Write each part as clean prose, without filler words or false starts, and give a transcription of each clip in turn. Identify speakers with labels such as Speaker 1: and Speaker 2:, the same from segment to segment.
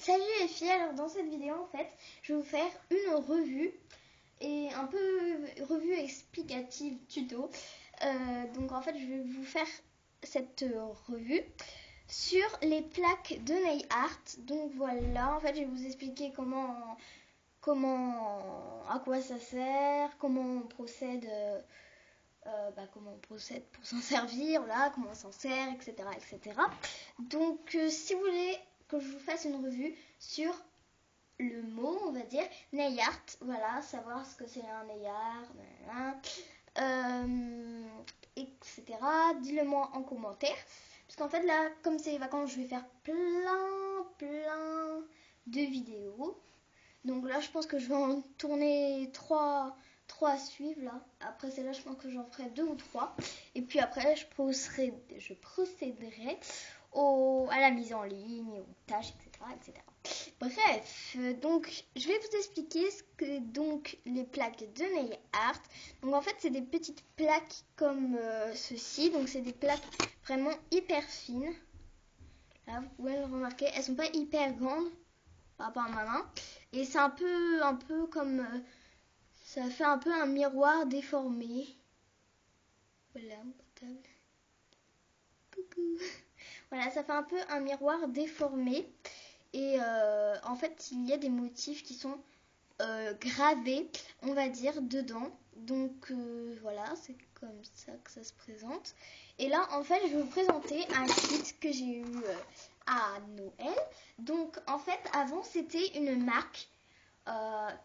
Speaker 1: Salut les filles, alors dans cette vidéo en fait, je vais vous faire une revue et un peu revue explicative tuto. Donc en fait, je vais vous faire cette revue sur les plaques de nail art. Donc voilà, en fait, je vais vous expliquer à quoi ça sert, comment on procède. Comment on procède pour s'en servir, là, comment on s'en sert, etc. etc. Donc si vous voulez que je vous fasse une revue sur le mot, on va dire, nail art, voilà, savoir ce que c'est un nail art, etc. Dis-le moi en commentaire. Parce qu'en fait là, comme c'est les vacances, je vais faire plein de vidéos. Donc là, je pense que je vais en tourner 3 à suivre là. Après celle-là, je pense que j'en ferai 2 ou 3. Et puis après, je procéderai à la mise en ligne, aux tâches, etc. Bref, donc je vais vous expliquer ce que donc les plaques de nail art. Donc en fait, c'est des petites plaques comme ceci. Donc c'est des plaques vraiment hyper fines. Là, vous pouvez le remarquer, elles sont pas hyper grandes par rapport à ma main. Et c'est un peu comme ça fait un peu un miroir déformé. Voilà, mon portable. Coucou. Voilà, ça fait un peu un miroir déformé. Et en fait, il y a des motifs qui sont gravés, on va dire, dedans. Donc voilà, c'est comme ça que ça se présente. Et là, en fait, je vais vous présenter un kit que j'ai eu à Noël. Donc en fait, avant, c'était une marque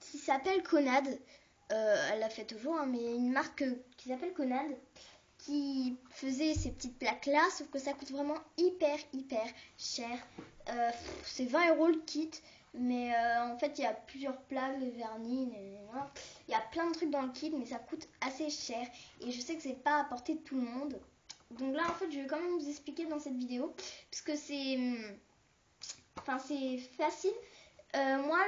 Speaker 1: qui s'appelle Conad. Elle l'a fait toujours, hein, mais une marque qui s'appelle Conad, qui faisait ces petites plaques là, sauf que ça coûte vraiment hyper cher. C'est 20 € le kit, mais en fait il y a plusieurs plaques, les vernis, il y a plein de trucs dans le kit, mais ça coûte assez cher et je sais que c'est pas à portée de tout le monde. Donc là en fait je vais quand même vous expliquer dans cette vidéo, parce que c'est facile. Moi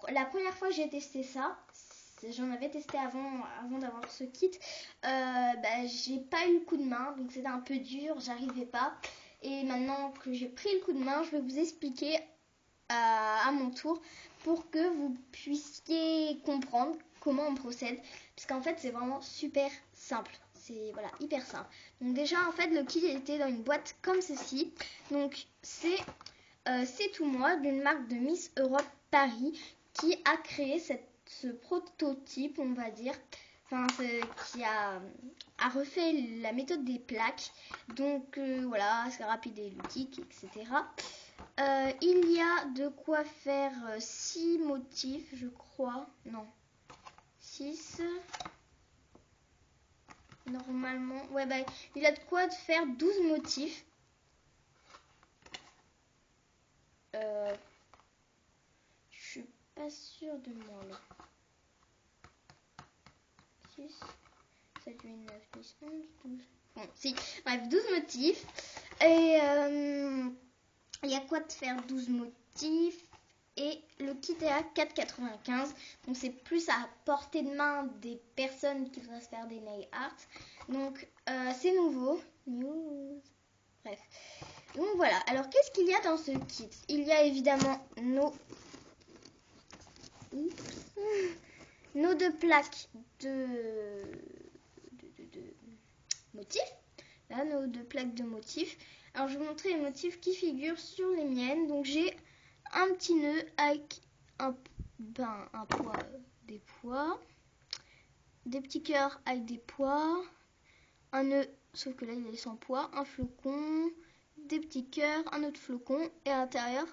Speaker 1: la première fois que j'ai testé ça, j'en avais testé avant d'avoir ce kit, j'ai pas eu le coup de main, donc c'était un peu dur, j'arrivais pas. Et maintenant que j'ai pris le coup de main, je vais vous expliquer à mon tour pour que vous puissiez comprendre comment on procède, parce qu'en fait c'est vraiment super simple. C'est voilà, hyper simple. Donc déjà en fait le kit était dans une boîte comme ceci. Donc c'est tout moi d'une marque de Miss Europe Paris qui a créé ce prototype, on va dire, qui a refait la méthode des plaques. Donc voilà, c'est rapide et ludique, etc. Il y a de quoi faire 6 motifs, je crois. Non, 6. Normalement, ouais, il a de quoi faire 12 motifs. Je suis pas sûre de moi là. 6, 7, 8, 9, 10, 11, 12. Bon, si. Bref, 12 motifs. Et il y a quoi de faire 12 motifs. Et le kit est à 4,95. Donc c'est plus à portée de main des personnes qui voudraient se faire des nail art. Donc c'est nouveau. News. Bref. Donc voilà. Alors qu'est-ce qu'il y a dans ce kit? Il y a évidemment nos 2 plaques de motifs. Là, nos 2 plaques de motifs. Alors, je vais vous montrer les motifs qui figurent sur les miennes. Donc, j'ai un petit nœud avec un poids, des pois, des petits cœurs avec des pois, un nœud, sauf que là, il est sans poids, un flocon, des petits cœurs, un autre flocon, et à l'intérieur,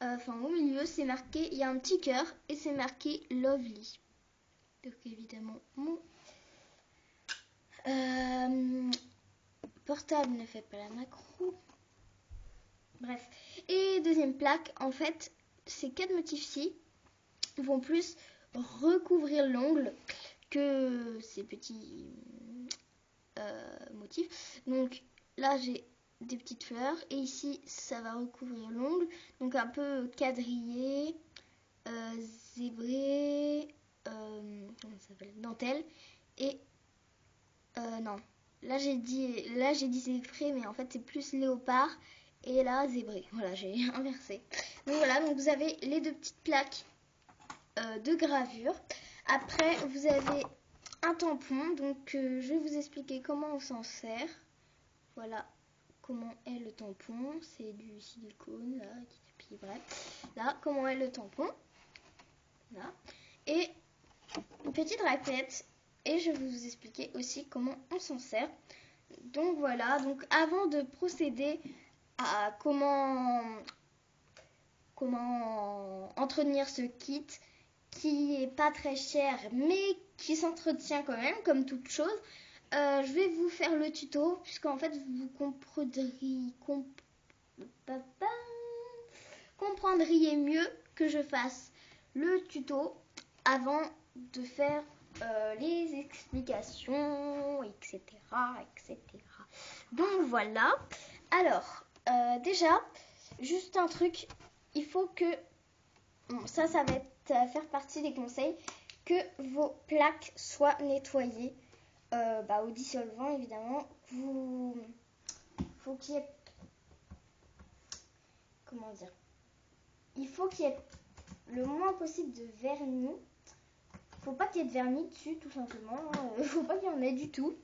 Speaker 1: au milieu, c'est marqué, il y a un petit cœur, et c'est marqué Lovely. Donc, évidemment, mon portable ne fait pas la macro. Bref. Et deuxième plaque, en fait, ces 4 motifs-ci vont plus recouvrir l'ongle que ces petits motifs. Donc là, j'ai des petites fleurs et ici, ça va recouvrir l'ongle. Donc un peu quadrillé, zébré, comment ça s'appelle, dentelle. Et non. Là j'ai dit zébré, mais en fait c'est plus léopard et là zébré. Voilà, j'ai inversé. Donc voilà, donc vous avez les deux petites plaques de gravure. Après, vous avez un tampon. Donc je vais vous expliquer comment on s'en sert. Voilà comment est le tampon. C'est du silicone là, puis bref. Là, comment est le tampon. Là. Et une petite raclette. Et je vais vous expliquer aussi comment on s'en sert. Donc voilà, donc avant de procéder à comment entretenir ce kit qui est pas très cher mais qui s'entretient quand même comme toute chose, je vais vous faire le tuto puisqu'en fait vous comprendriez mieux que je fasse le tuto avant de faire les explications, etc., etc. Donc voilà. Alors, déjà, juste un truc, il faut que, bon, ça va faire partie des conseils, que vos plaques soient nettoyées au dissolvant, évidemment. Faut qu'il y ait, comment dire, il faut qu'il y ait le moins possible de vernis. Faut pas qu'il y ait de vernis dessus, tout simplement. Faut pas qu'il y en ait du tout.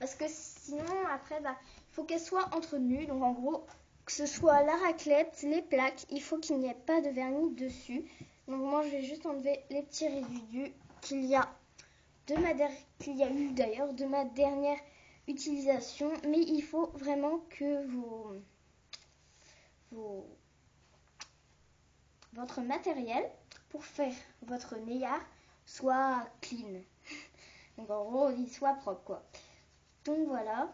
Speaker 1: Parce que sinon, après, il faut qu'elle soit entretenue. Donc, en gros, que ce soit la raclette, les plaques, il faut qu'il n'y ait pas de vernis dessus. Donc, moi, je vais juste enlever les petits résidus qu'il y a eu d'ailleurs de ma dernière utilisation. Mais il faut vraiment que votre matériel pour faire votre Neyart soit clean. Donc, en gros, il soit propre, quoi. Donc voilà.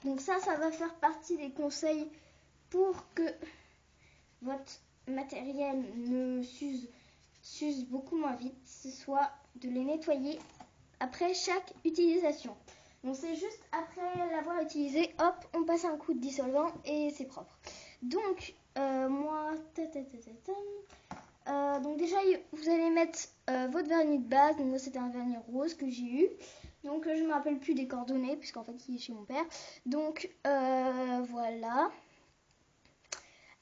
Speaker 1: Donc ça va faire partie des conseils pour que votre matériel ne s'use beaucoup moins vite. Ce soit de les nettoyer après chaque utilisation. Donc c'est juste après l'avoir utilisé, hop, on passe un coup de dissolvant et c'est propre. Donc moi, donc déjà vous allez mettre votre vernis de base. Donc moi c'était un vernis rose que j'ai eu. Donc je ne me rappelle plus des coordonnées puisqu'en fait il est chez mon père. Donc voilà.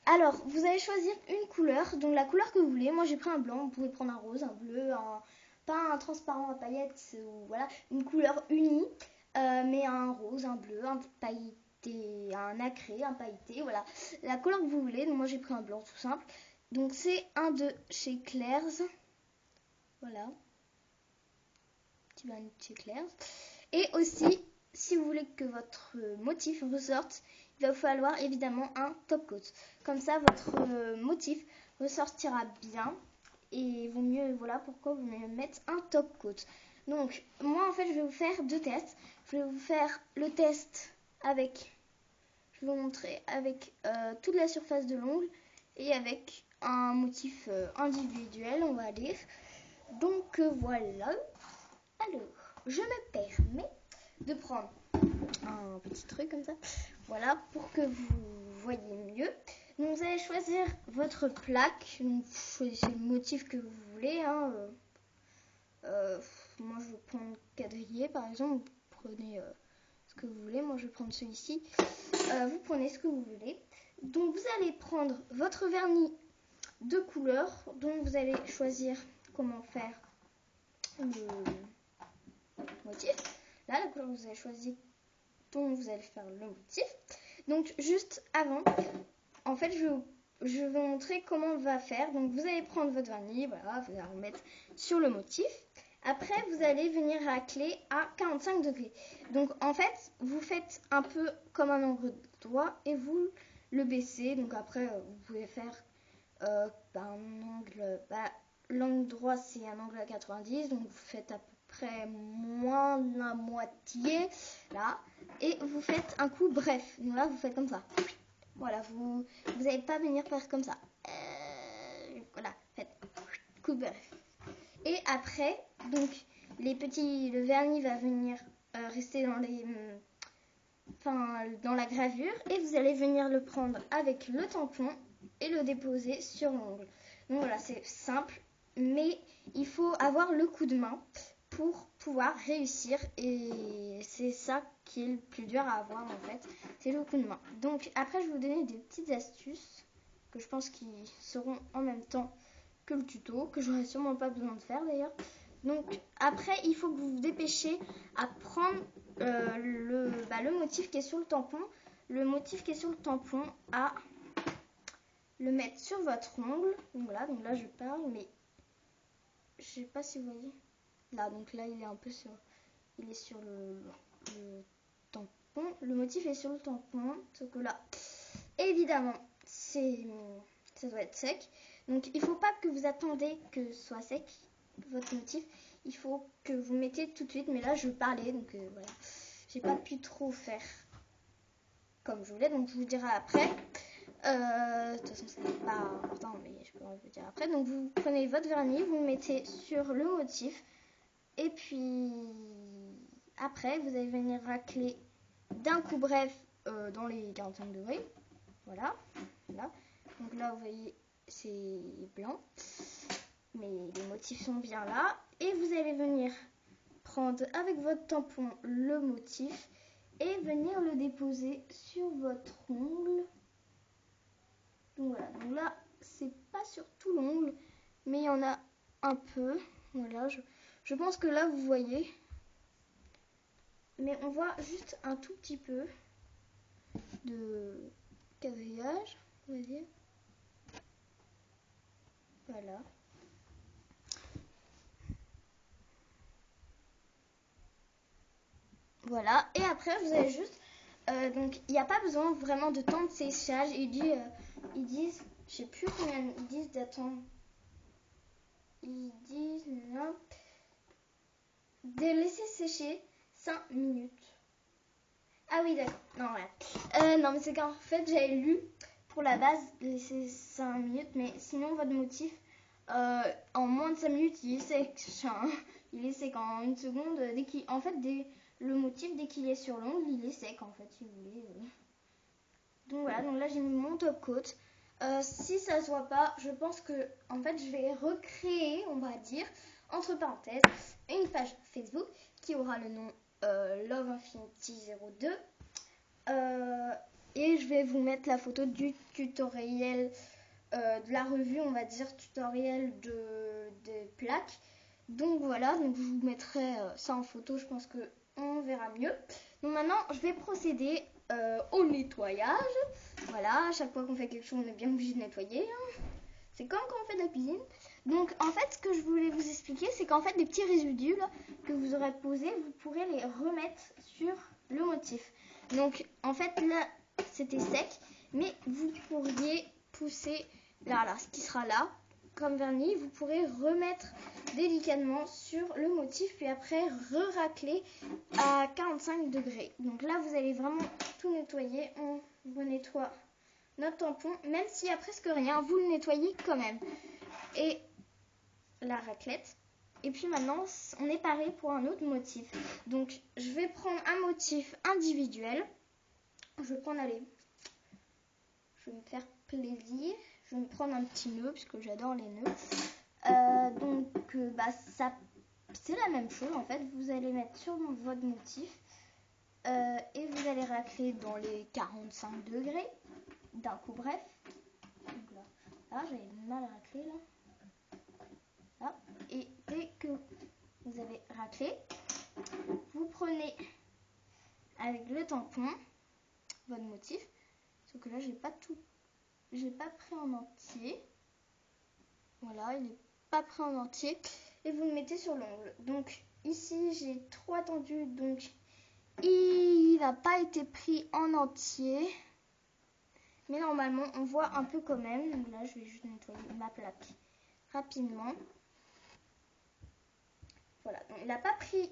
Speaker 1: Alors vous allez choisir une couleur. Donc la couleur que vous voulez. Moi j'ai pris un blanc. Vous pouvez prendre un rose, un bleu, pas un transparent à paillettes. Ou voilà, une couleur unie. Mais un rose, un bleu, un pailleté, un nacré, un pailleté. Voilà. La couleur que vous voulez. Donc moi j'ai pris un blanc tout simple. Donc c'est un de chez Claire's. Voilà. Petit vernis de chez Claire's. Et aussi, si vous voulez que votre motif ressorte, il va vous falloir évidemment un top coat. Comme ça, votre motif ressortira bien. Et il vaut mieux, voilà pourquoi vous mieux mettre un top coat. Donc, moi en fait, je vais vous faire deux tests. Je vais vous faire le test avec, je vais vous montrer avec toute la surface de l'ongle et avec un motif individuel, on va dire. Donc voilà. Alors, je me permets de prendre un petit truc comme ça. Voilà, pour que vous voyez mieux. Donc, vous allez choisir votre plaque. Donc, vous choisissez le motif que vous voulez. Moi, je vais prendre quadrillé, par exemple. Vous prenez ce que vous voulez. Moi, je vais prendre celui-ci. Vous prenez ce que vous voulez. Donc, vous allez prendre votre vernis de couleur. Donc, vous allez choisir comment faire le motif. Là, la couleur que vous avez choisie, dont vous allez faire le motif. Donc, juste avant, en fait, je vais vous montrer comment on va faire. Donc, vous allez prendre votre vernis, voilà, vous allez le mettre sur le motif. Après, vous allez venir racler à 45 degrés. Donc, en fait, vous faites un peu comme un angle droit et vous le baissez. Donc, après, vous pouvez faire un angle... l'angle droit, c'est un angle à 90. Donc, vous faites à peu près moins de la moitié, là. Et vous faites un coup bref. Donc là, vous faites comme ça. Voilà, vous n'allez pas venir faire comme ça. Voilà, faites coup bref. Et après, donc, le vernis va venir rester dans la gravure. Et vous allez venir le prendre avec le tampon et le déposer sur l'ongle. Donc voilà, c'est simple, mais il faut avoir le coup de main pour pouvoir réussir. Et c'est ça qui est le plus dur à avoir en fait, c'est le coup de main. Donc après je vais vous donner des petites astuces que je pense qui seront en même temps que le tuto, que j'aurai sûrement pas besoin de faire d'ailleurs. Donc après il faut que vous vous dépêchez à prendre le motif qui est sur le tampon. Le motif qui est sur le tampon, à le mettre sur votre ongle. Donc voilà, donc là je parle, mais je sais pas si vous voyez. Là, donc là il est un peu sur, il est sur le tampon. Le motif est sur le tampon, sauf que là, évidemment, ça doit être sec. Donc il faut pas que vous attendez que ce soit sec votre motif. Il faut que vous mettiez tout de suite. Mais là je parlais, donc voilà, j'ai pas pu trop faire comme je voulais, donc je vous dirai après. De toute façon, c'est pas important, mais je peux vous dire après. Donc, vous prenez votre vernis, vous le mettez sur le motif, et puis après, vous allez venir racler d'un coup bref dans les 45 degrés. Voilà, là. Donc là, vous voyez, c'est blanc, mais les motifs sont bien là. Et vous allez venir prendre avec votre tampon le motif et venir le déposer sur votre ongle. Donc voilà, donc là c'est pas sur tout l'ongle, mais il y en a un peu. Voilà, je pense que là vous voyez, mais on voit juste un tout petit peu de quadrillage, on va dire. Voilà. Voilà, et après vous avez juste donc il n'y a pas besoin vraiment de temps de séchage. Ils disent, je sais plus combien ils disent d'attendre. Ils disent non, de laisser sécher 5 minutes. Ah oui, d'accord. Non, ouais. Non, mais c'est qu'en fait j'avais lu pour la base laisser 5 minutes, mais sinon votre motif en moins de 5 minutes il est sec. Il est sec en une seconde. Le motif dès qu'il est sur l'ongle, il est sec en fait, si vous voulez. Donc voilà, donc là j'ai mis mon top coat. Si ça se voit pas, je pense que en fait je vais recréer, on va dire, entre parenthèses, une page Facebook qui aura le nom Love Infinity 02. Et je vais vous mettre la photo du tutoriel de la revue, on va dire tutoriel des plaques. Donc voilà, donc je vous mettrai ça en photo, je pense que on verra mieux. Donc maintenant je vais procéder au nettoyage. Voilà, à chaque fois qu'on fait quelque chose on est bien obligé de nettoyer, hein. C'est comme quand on fait de la cuisine. Donc en fait ce que je voulais vous expliquer, c'est qu'en fait des petits résidus là, que vous aurez posés, vous pourrez les remettre sur le motif. Donc en fait là c'était sec, mais vous pourriez pousser là, ce qui sera là comme vernis, vous pourrez remettre délicatement sur le motif, puis après re-racler à 45 degrés. Donc là vous allez vraiment tout nettoyer. On nettoie notre tampon, même s'il y a presque rien, vous le nettoyez quand même. Et la raclette. Et puis maintenant, on est paré pour un autre motif. Donc, je vais prendre un motif individuel. Je vais prendre, allez, je vais me faire plaisir. Je vais me prendre un petit nœud, parce que j'adore les nœuds. Ça, c'est la même chose, en fait. Vous allez mettre sur votre motif. Et vous allez racler dans les 45 degrés. D'un coup bref. Donc là j'avais mal raclé, là. Et dès que vous avez raclé, vous prenez avec le tampon votre motif, sauf que là j'ai pas pris en entier. Voilà, il n'est pas pris en entier, et vous le mettez sur l'ongle. Donc ici j'ai trop attendu, donc il n'a pas été pris en entier, mais normalement on voit un peu quand même. Donc là je vais juste nettoyer ma plaque rapidement. Voilà, donc il n'a pas pris,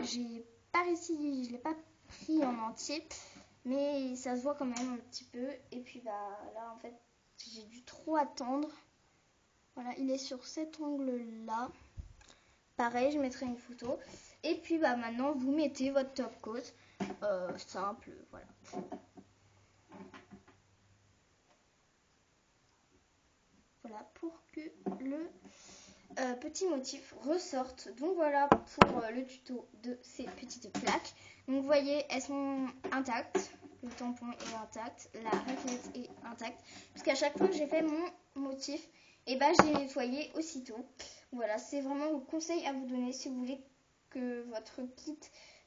Speaker 1: j'ai pas réussi, je l'ai pas pris en entier, mais ça se voit quand même un petit peu. Et puis là en fait j'ai dû trop attendre. Voilà, il est sur cet ongle là. Pareil, je mettrai une photo. Et puis maintenant vous mettez votre top coat simple, voilà. Voilà, pour que petits motifs ressortent. Donc voilà pour le tuto de ces petites plaques. Donc vous voyez, elles sont intactes. Le tampon est intact, la raclette est intacte. Puisqu'à chaque fois que j'ai fait mon motif, et ben j'ai nettoyé aussitôt. Voilà, c'est vraiment le conseil à vous donner si vous voulez que votre kit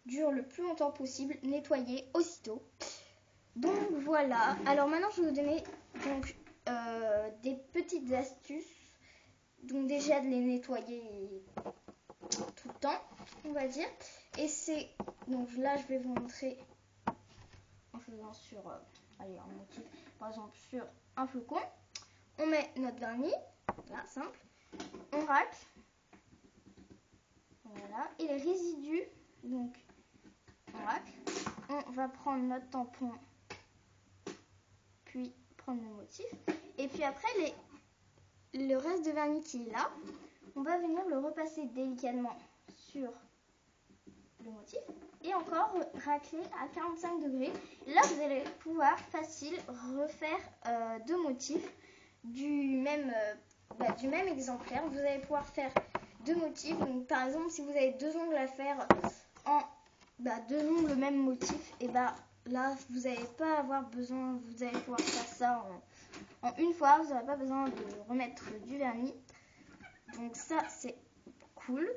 Speaker 1: dure le plus longtemps possible. Nettoyez aussitôt. Donc voilà. Alors maintenant je vais vous donner donc des petites astuces. Donc déjà de les nettoyer tout le temps, on va dire. Et c'est donc là je vais vous montrer en faisant sur allez, un motif, par exemple sur un flocon. On met notre vernis, là simple. On racle. Voilà. Et les résidus, donc on racle. On va prendre notre tampon, puis prendre le motif. Et puis après le reste de vernis qui est là, on va venir le repasser délicatement sur le motif et encore racler à 45 degrés. Là, vous allez pouvoir facile refaire deux motifs du même exemplaire. Vous allez pouvoir faire deux motifs. Donc, par exemple, si vous avez deux ongles à faire en deux ongles le même motif, et là, vous n'allez pas avoir besoin, vous allez pouvoir faire ça en une fois. Vous n'aurez pas besoin de remettre du vernis. Donc ça, c'est cool.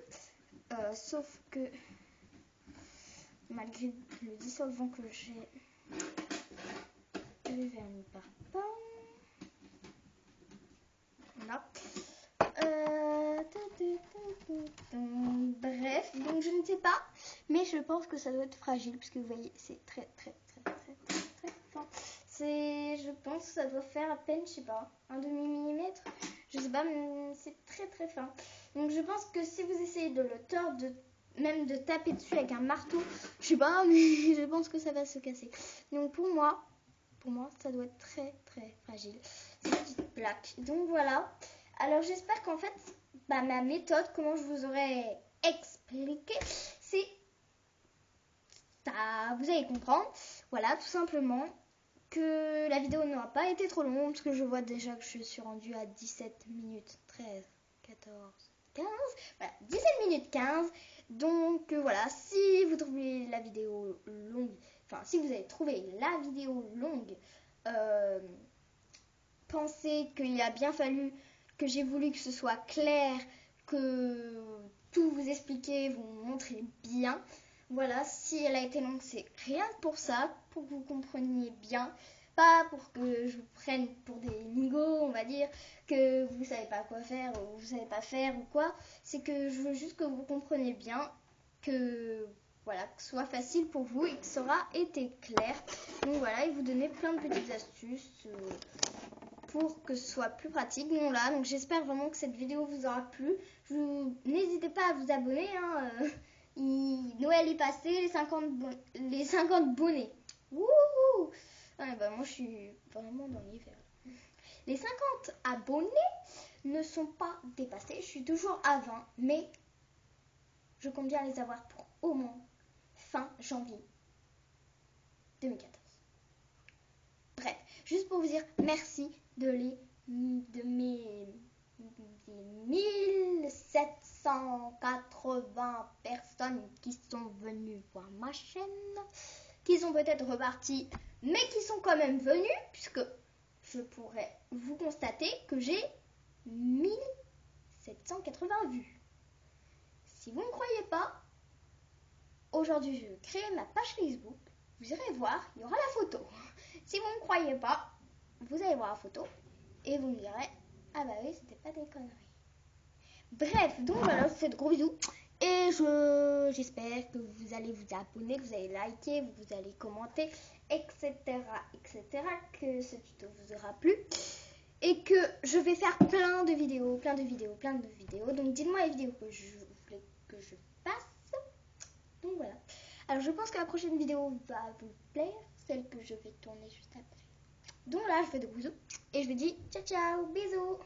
Speaker 1: Sauf que malgré le dissolvant que j'ai, le vernis part pas. Voilà. Bref, donc je ne sais pas, mais je pense que ça doit être fragile, puisque vous voyez, c'est très fin. Je pense que ça doit faire à peine, je sais pas, un demi-millimètre. Je sais pas, mais c'est très fin. Donc je pense que si vous essayez de le tordre, même de taper dessus avec un marteau, je sais pas, mais je pense que ça va se casser. Donc pour moi, ça doit être très fragile. C'est une petite plaque. Donc voilà. Alors j'espère qu'en fait, ma méthode, comment je vous aurais expliqué, c'est ça, vous allez comprendre. Voilà, tout simplement que la vidéo n'aura pas été trop longue, parce que je vois déjà que je suis rendue à 17 minutes 13, 14, 15. Voilà, 17 minutes 15. Donc voilà, si vous trouvez la vidéo longue, enfin si vous avez trouvé la vidéo longue, pensez qu'il a bien fallu que j'ai voulu que ce soit clair, que tout vous expliquer, vous montrer bien. Voilà, si elle a été longue, c'est rien que pour ça, pour que vous compreniez bien. Pas pour que je vous prenne pour des nigauds, on va dire, que vous savez pas quoi faire ou vous savez pas faire ou quoi. C'est que je veux juste que vous compreniez bien, que voilà, que ce soit facile pour vous et que ça aura été clair. Donc voilà, et vous donner plein de petites astuces pour que ce soit plus pratique. Donc j'espère vraiment que cette vidéo vous aura plu. N'hésitez pas à vous abonner. Noël est passé, les 50 bonnets. Wouhou! Moi je suis vraiment dans l'hiver. Les 50 abonnés ne sont pas dépassés. Je suis toujours à 20, mais je compte bien les avoir pour au moins fin janvier 2014. Bref, juste pour vous dire merci de mes 1780 personnes qui sont venues voir ma chaîne, qui sont peut-être reparties, mais qui sont quand même venues, puisque je pourrais vous constater que j'ai 1780 vues. Si vous ne croyez pas, aujourd'hui je vais créer ma page Facebook, vous irez voir, il y aura la photo. Si vous ne croyez pas, vous allez voir la photo et vous me direz, ah bah oui, c'était pas des conneries. Bref, donc voilà, je vous fais de gros bisous et j'espère que vous allez vous abonner, que vous allez liker, vous allez commenter, etc., que ce tuto vous aura plu et que je vais faire plein de vidéos. Donc dites-moi les vidéos que je voulais que je fasse. Donc voilà. Alors je pense que la prochaine vidéo va vous plaire, celle que je vais tourner juste après. Donc là, je fais de gros bisous et je vous dis ciao, bisous.